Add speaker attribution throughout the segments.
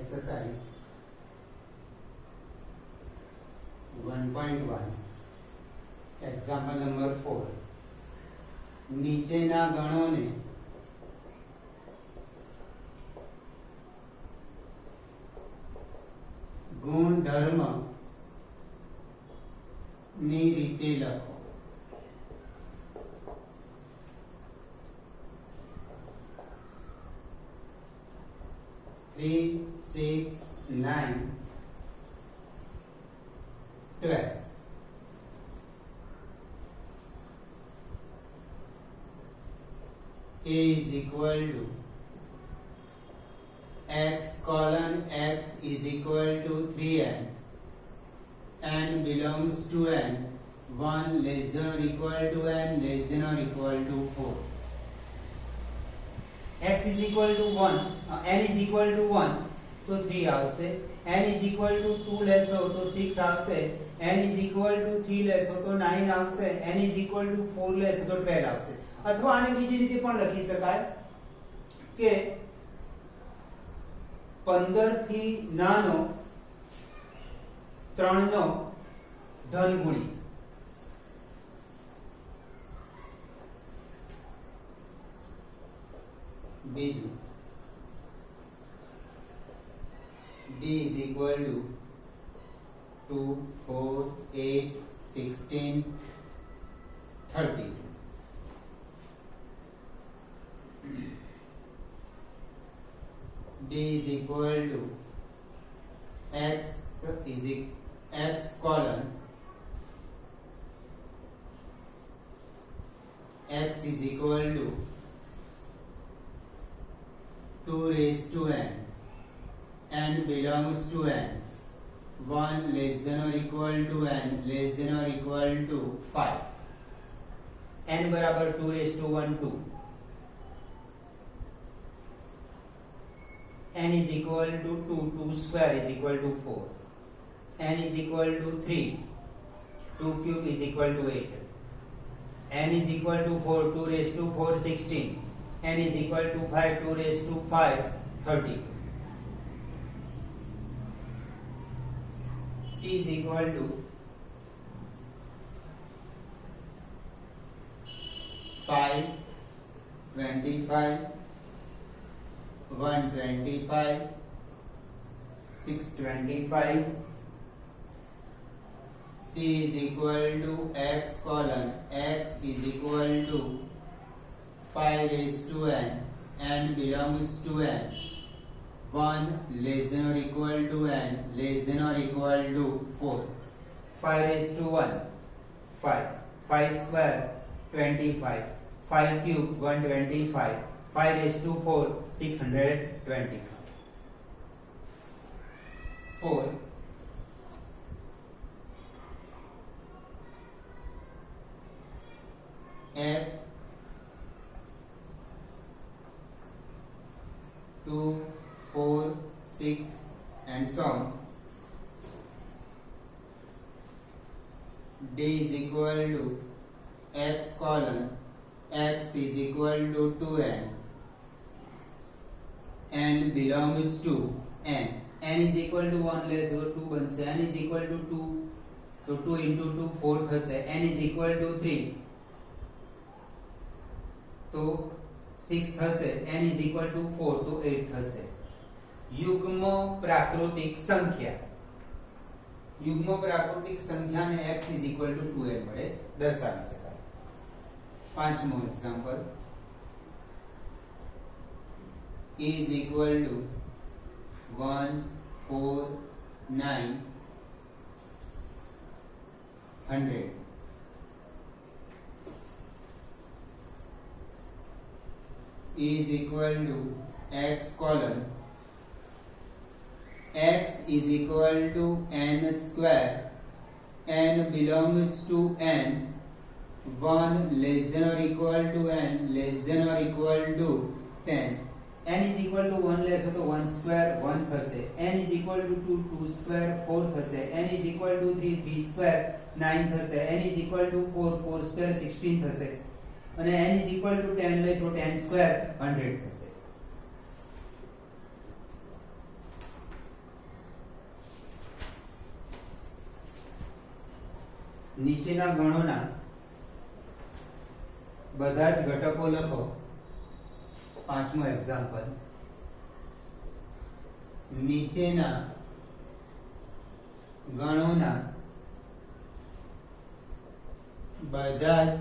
Speaker 1: exercise 1.1 example number 4 નીચેના ગણોને ગુણધર્મ ની રીતે લખો. 3, 6, 9, 12. A is equal to x colon x is equal to 3n. N belongs to n. 1 less than or equal to n less than or equal to 4. x is equal to 1, n is equal to 1 तो 3 આવશે. n is equal to 2 લેશો તો 6 આવશે. n is equal to 3 લેશો તો 9 આવશે. n is equal to 4 લેશો તો 12 આવશે. અથવા આને બીજી રીતે પણ લખી શકાય કે 15 થી નાનો 3 નો ધન ગુણિત. બીજું d is equal to 2, 4, 8, 16, 30. d is equal to x colon x is equal to 2 raised to n. n belongs to n. 1 less than or equal to n less than or equal to 5. n बराबर 2 raised to 1 2. n is equal to 2, 2 square is equal to 4. n is equal to 3, 2 cube is equal to 8. n is equal to 4, 2 raised to 4 16. n is equal to 5, 2 raised to 5 30. c is equal to 5, 25, 125, 625. c is equal to x colon x is equal to 5 raised to n. n belongs to n. 1 less than or equal to n less than or equal to 4. 5 raised to 1 5. 5 square 25. 5 cube 125. 5 raised to 4 625. 4 f 2 4 6 and so on. d is equal to x colon x is equal to 2n. n belongs to n. n is equal to 1 less or 2 Banse. n is equal to 2 तो 2 into 2 4 થશે. n is equal to 3 तो 6 થશે. n is equal to 4 તો 8 થશે. યુગ્મ પ્રાકૃતિક સંખ્યા ને x is equal to 2n વડે દર્શાવી શકાય. પાંચમો example is equal to 1 4 9 100. is equal to x colon x is equal to n square. n belongs to n. 1 less than or equal to n less than or equal to 10. n is equal to 1 less તો 1 square 1 થશે. n is equal to 2 2 square 4 થશે. n is equal to 3 3 square 9 થશે. n is equal to 4 4 square 16 થશે. અને n is equal to 10 લેશો 10 square 100 થશે. નીચેના ગણોના બધા જ ઘટકો લખો. પાંચમો એક્ઝામ્પલ, નીચેના ગણોના બધા જ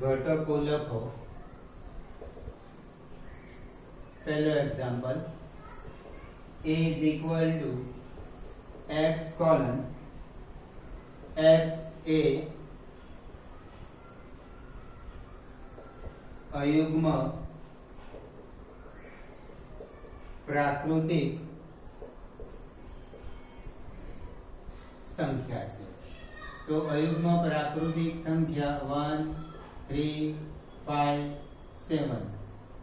Speaker 1: ઘટકો લખો. પહેલો example, a is equal to x colon x a અયુગ્મ પ્રાકૃતિક સંખ્યા છે. તો અયુગ્મ પ્રાકૃતિક સંખ્યા 1 3 5 7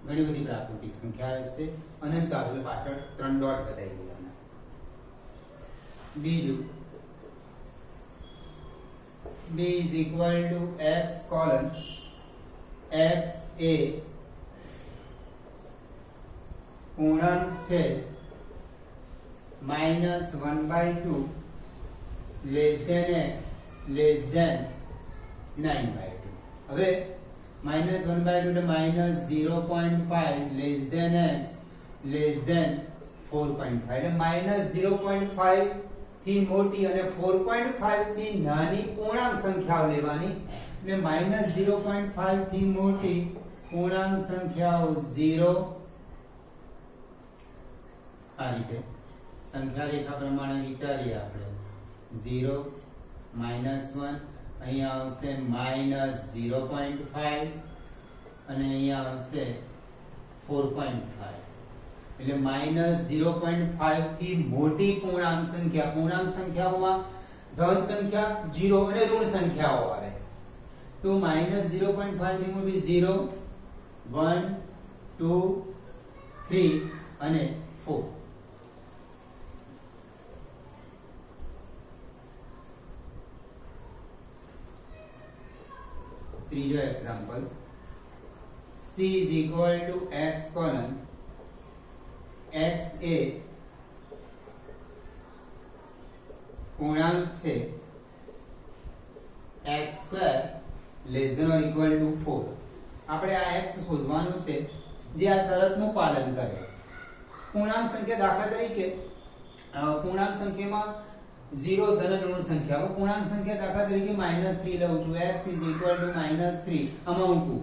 Speaker 1: ઘણી બધી પ્રાકૃતિક સંખ્યા છે. અનંત આવેલ પાછળ 3 ડોટ બતાવી દેવાના. બીજું, b is equal to x colon x a પૂર્ણાંક છે -1/2 less than x less than 9/2. હવે -1/2 એટલે -0.5 less than x less than 4.5 એટલે -0.5 થી મોટી અને 4.5 થી નાની પૂર્ણાંક સંખ્યાઓ લેવાની. એટલે -0.5 થી મોટી પૂર્ણાંક સંખ્યાઓ 0 આ રીતે સંખ્યા રેખા પ્રમાણે વિચારીએ આપણે. 0 -1 અહીંયા આવશે -0.5 અને અહીંયા આવશે 4.5 એટલે -0.5 થી મોટી પૂર્ણાંક સંખ્યા. પૂર્ણાંક સંખ્યાઓમાં ધન સંખ્યા 0 અને ઋણ સંખ્યાઓ આવે. તો -0.5 થી મોટી 0 1 2 3 અને 4. ત્રીજો example, c is equal to x colon x a પૂર્ણાંક છે x square less than or equal to 4. આપણે આ x શોધવાનું છે જે આ શરતનું પાલન કરે. પૂર્ણાંક સંખ્યા દાખલા તરીકે પૂર્ણાંક સંખ્યામાં 0 ધન ઋણ સંખ્યાઓ. પૂર્ણાંક સંખ્યા દાખલા તરીકે -3 લઉં છું. x is equal to -3 આમાં મૂકું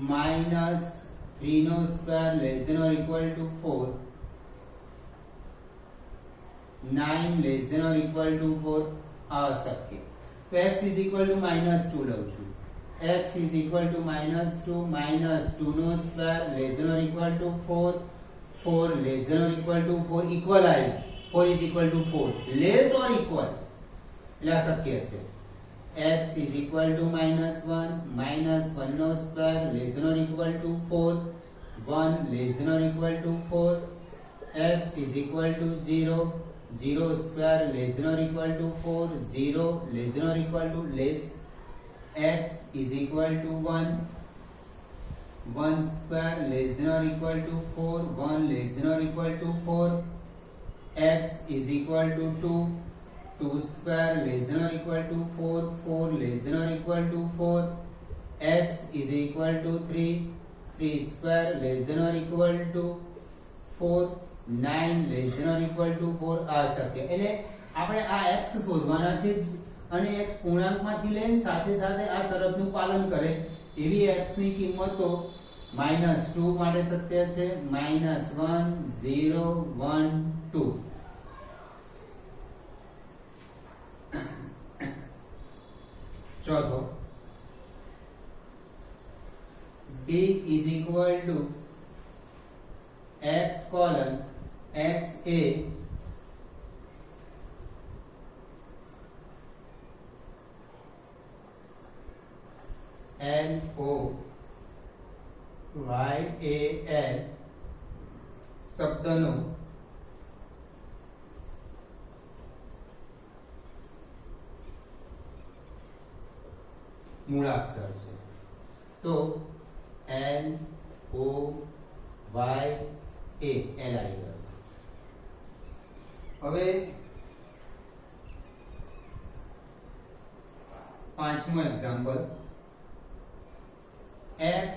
Speaker 1: -3 નો square less than or equal to 4 9 less than or equal to 4 અશક્ય. તો x is equal to -2 લઉં છું. x is equal to -2 નો square less than or equal to 4 4 less than or equal to 4 equal આવી. 4 is equal to 4 less or equal એટલે અશક્ય છે. x is equal to -1 નો square less than or equal to 4 1 less than or equal to 4 x is equal to 0 0 square less than or equal to 4 0 less than or equal to less x is equal to 1 1 square less than or equal to 4 1 less than or equal to 4 x is equal to 2 2 square less than or equal to 4 4 less than or equal to 4 x is equal to 3 3 square less than or equal to 4 9 less than or equal to 4 અશક્ય. એટલે આપણે આ x શોધવાના છે અને x પૂર્ણાંકમાંથી લઈને સાથે સાથે આ શરતનું પાલન કરે એવી x ની કિંમતો -2 માટે સત્ય છે, -1 0 1 2. ચોથો, b is equal to x colon x a L O Y A L શબ્દનો મૂળાક્ષર છે. તો L O Y A L આવી ગયો. હવે પાંચમો એક્ઝામ્પલ x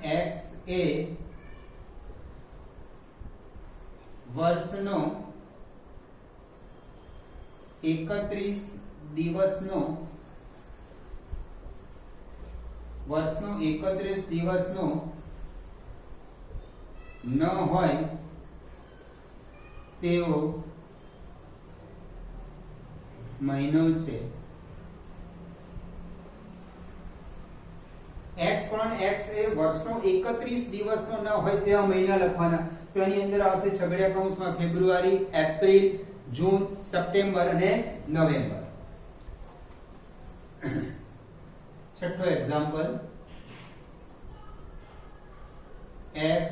Speaker 1: x એ વર્ષનો 31 દિવસનો ન હોય તેવો મહિનો છે. x એ વર્ષનો 31 દિવસનો ન હોય તેવા મહિના લખવાના. તો એની અંદર આવશે છગડીયા કૌંસમાં ફેબ્રુઆરી, એપ્રિલ, જૂન, સપ્ટેમ્બર અને નવેમ્બર. છઠ્ઠો એક્ઝામ્પલ x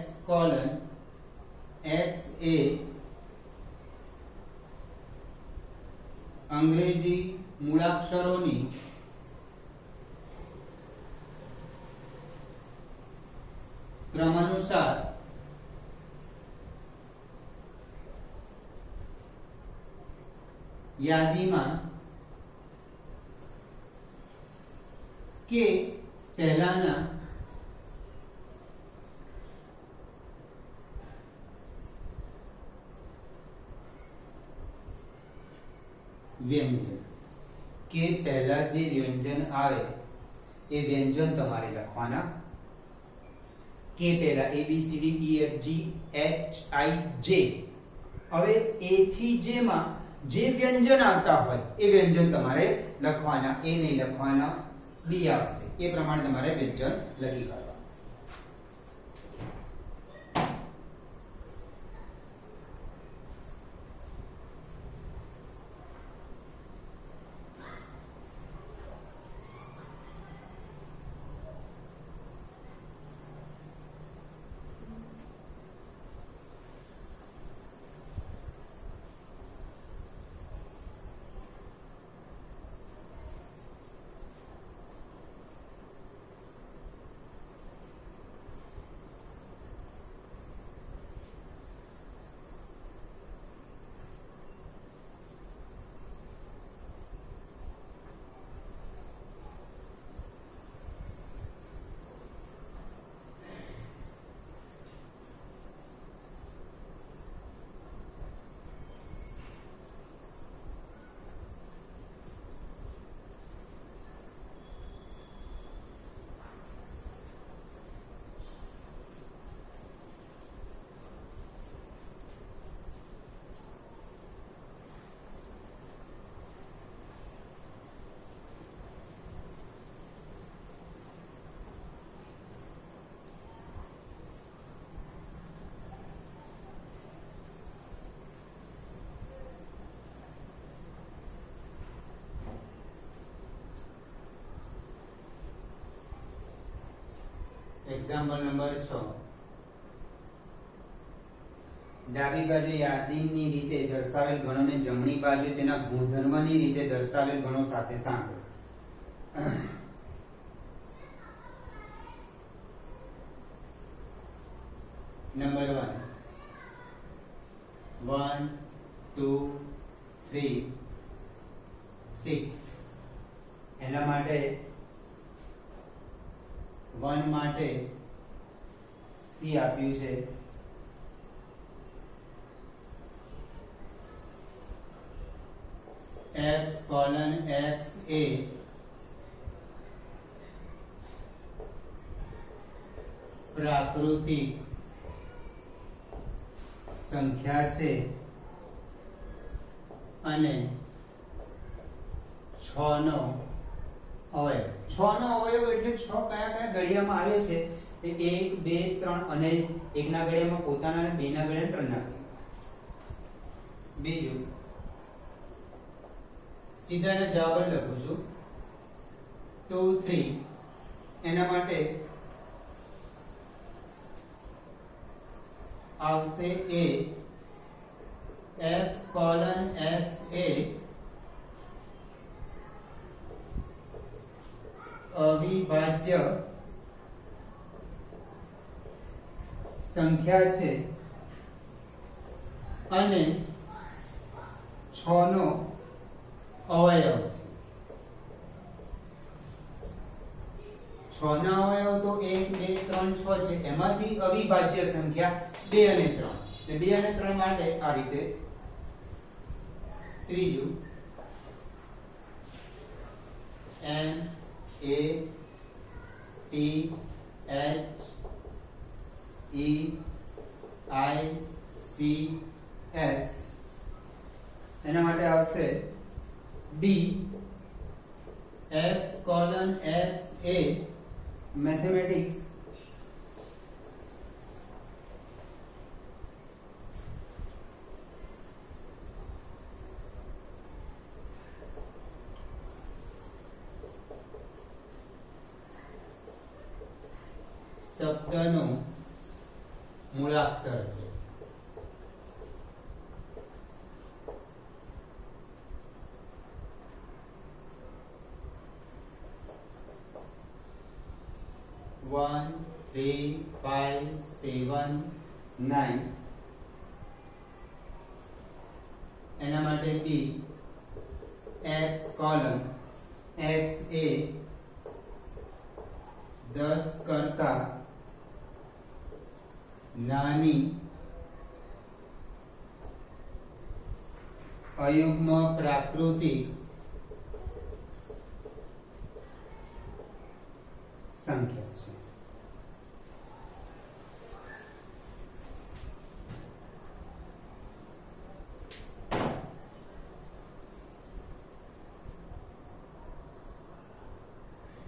Speaker 1: x એ અંગ્રેજી મૂળાક્ષરોની ક્રમાનુસાર યાદીમાં કે પહેલાના વ્યંજન કે પહેલા જે વ્યંજન આવે એ વ્યંજન તમારે લખવાના. કે પહેલા A B C D E F G H I J. હવે A થી J માં જે વ્યંજન આવતા હોય એ વ્યંજન તમારે લખવાના. એ નહીં લખવાના, ડી આવશે એ પ્રમાણે તમારે વ્યંજન લખી કાઢવા. Example number 6. ડાબી બાજુ યાદીની રીતે દર્શાવેલ ગણોને જમણી બાજુ તેના ગુણધર્મની રીતે દર્શાવેલ ગણો સાથે સાંકળો. નંબર 1 2 3 6. એના માટે 1 માટે C આપ્યું છે. x x એ પ્રાકૃતિક સંખ્યા છે અને 6 નો અવયવ. 6 નો અવયવ એટલે 6 કયા કયા ઘડિયામાં આવે છે એ 1 2 3 અને એકના ઘડિયામાં પોતાના અને બેના ઘડિયા ત્રણના ઘડિયા. બીજું સીધા એના જવાબ જ લખું છું 2 3. એના માટે આવશે a x x એ અવિભાજ્ય સંખ્યા છે અને 6 નો અવયવ છે. 6 ના અવયવો તો 1 2 3 6 છે, એમાંથી અવિભાજ્ય સંખ્યા 2 અને 3. એટલે 2 અને 3 માટે આ રીતે. ત્રીજું N A T H E I C S, એના માટે આવશે D X colon X A mathematics. શબ્દનો મૂળાક્ષર છે. One, 3, 5, 7, 9. એના માટે B X colon X A 10 કરતા નાની અયુગ્મ પ્રાકૃતિક સંખ્યા છે.